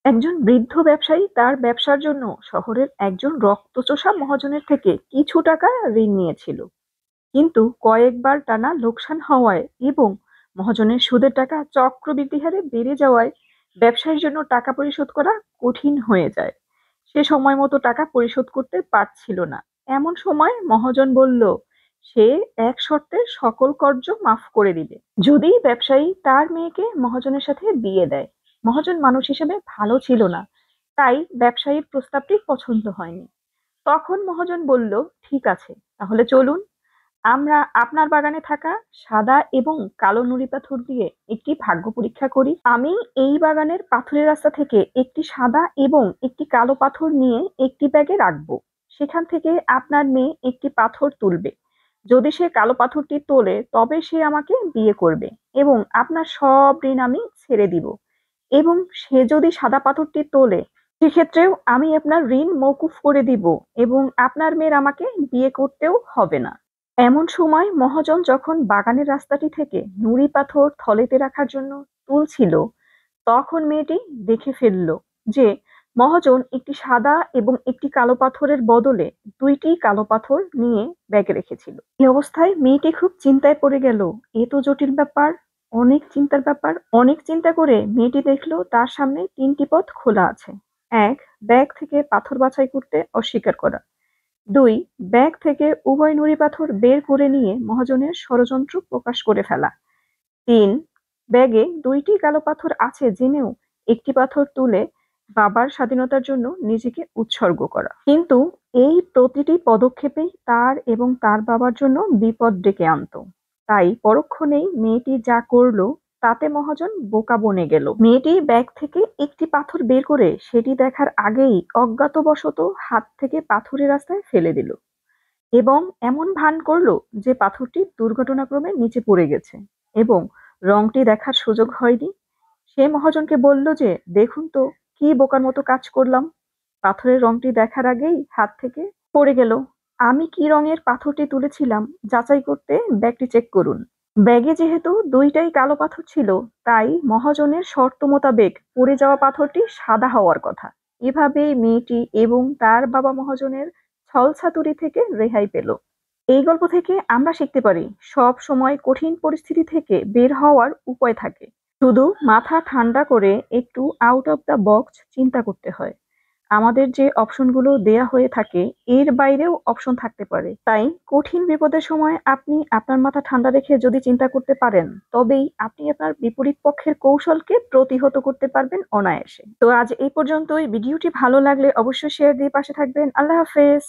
একজন বৃদ্ধ ব্যবসায়ী তার ব্যবসার জন্য শহরের একজন রক্তচোষা মহাজনের থেকে কিছু টাকা ঋণ নিয়েছিল, কিন্তু কয়েকবার টানা লোকসান হওয়ায় এবং মহাজনের সুদের টাকা চক্রবৃদ্ধি হারে বেড়ে যাওয়ায় ব্যবসায়ীর জন্য টাকা পরিশোধ করা কঠিন হয়ে যায়। সে সময় মতো টাকা পরিশোধ করতে পারছিল না। এমন সময় মহাজন বলল সে এক শর্তে সকল কর্জ মাফ করে দিবে, যদি ব্যবসায়ী তার মেয়েকে মহাজনের সাথে বিয়ে দেয়। মহাজন মানুষ হিসেবে ভালো ছিল না, তাই ব্যবসায়ীর প্রস্তাবটি পছন্দ হয়নি। তখন মহাজন বলল, ঠিক আছে, তাহলে চলুন আমরা আপনার বাগানে থাকা সাদা এবং কালো নুড়ি পাথর দিয়ে একটি ভাগ্য পরীক্ষা করি। আমি এই বাগানের পাথরের রাস্তা থেকে একটি সাদা এবং একটি কালো পাথর নিয়ে একটি ব্যাগে রাখবো। সেখান থেকে আপনার মেয়ে একটি পাথর তুলবে। যদি সে কালো পাথরটি তোলে তবে সে আমাকে বিয়ে করবে এবং আপনার সব ঋণ আমি ছেড়ে দিব। এবং সে যদি সাদা পাথরটি তোলে সেক্ষেত্রেও আমি আপনার ঋণ মওকুফ করে দিব এবং আপনার মেয়ের আমাকে বিয়ে করতেও হবে না। এমন সময় মহাজন যখন বাগানের রাস্তাটি থেকে নুড়ি পাথর থলেতে রাখার জন্য তুলছিল, তখন মেয়েটি দেখে ফেলল যে মহাজন একটি সাদা এবং একটি কালো পাথরের বদলে দুইটি কালো পাথর নিয়ে ব্যাগে রেখেছিল। এই অবস্থায় মেয়েটি খুব চিন্তায় পড়ে গেল। এ তো জটিল ব্যাপার, অনেক চিন্তার ব্যাপার। অনেক চিন্তা করে মেয়েটি দেখলো তার সামনে তিনটি পথ খোলা আছে। এক, ব্যাগ থেকে পাথর বাছাই করতে অস্বীকার করা। দুই, ব্যাগ থেকে উভয় নুড়ি পাথর বের করে নিয়ে মহাজনের ষড়যন্ত্র প্রকাশ করে ফেলা। তিন, ব্যাগে দুইটি কালো পাথর আছে জেনেও একটি পাথর তুলে বাবার স্বাধীনতার জন্য নিজেকে উৎসর্গ করা। কিন্তু এই প্রতিটি পদক্ষেপেই তার এবং তার বাবার জন্য বিপদ ডেকে আনতো। তাই পরক্ষণেই মেয়েটি যা করলো তাতে মহাজন বোকা বনে গেল। মেয়েটি ব্যাগ থেকে একটি পাথর বের করে সেটি দেখার আগেই অজ্ঞাতবশত হাত থেকে পাথরের রাস্তায় ফেলে দিল এবং এমন ভান করলো যে পাথরটি দুর্ঘটনাক্রমে নিচে পড়ে গেছে এবং রংটি দেখার সুযোগ হয়নি। সে মহাজনকে বলল যে, দেখুন তো কি বোকার মতো কাজ করলাম, পাথরের রংটি দেখার আগেই হাত থেকে পড়ে গেল। আমি কি রঙের পাথরটি তুলেছিলাম যাচাই করতে ব্যাগটি চেক করুন। ব্যাগে যেহেতু দুইটাই কালো পাথর ছিল, তাই মহাজনের শর্ত মোতাবেক পড়ে যাওয়া পাথরটি সাদা হওয়ার কথা। এভাবেই মেয়েটি এবং তার বাবা মহাজনের ছলছাতুরি থেকে রেহাই পেল। এই গল্প থেকে আমরা শিখতে পারি, সব সময় কঠিন পরিস্থিতি থেকে বের হওয়ার উপায় থাকে, শুধু মাথা ঠান্ডা করে একটু আউট অফ দ্য বক্স চিন্তা করতে হয়। আমাদের যে অপশনগুলো দেয়া হয়ে থাকে এর বাইরেও অপশন থাকতে পারে। তাই কঠিন বিপদের সময় আপনি আপনার মাথা ঠান্ডা রেখে যদি চিন্তা করতে পারেন, তবেই আপনি আপনার বিপরীত পক্ষের কৌশলকে প্রতিহত করতে পারবেন অনায়াসে। তো আজ এই পর্যন্তই। ভিডিওটি ভালো লাগলে অবশ্যই শেয়ার দিয়ে পাশে থাকবেন। আল্লাহ হাফেজ।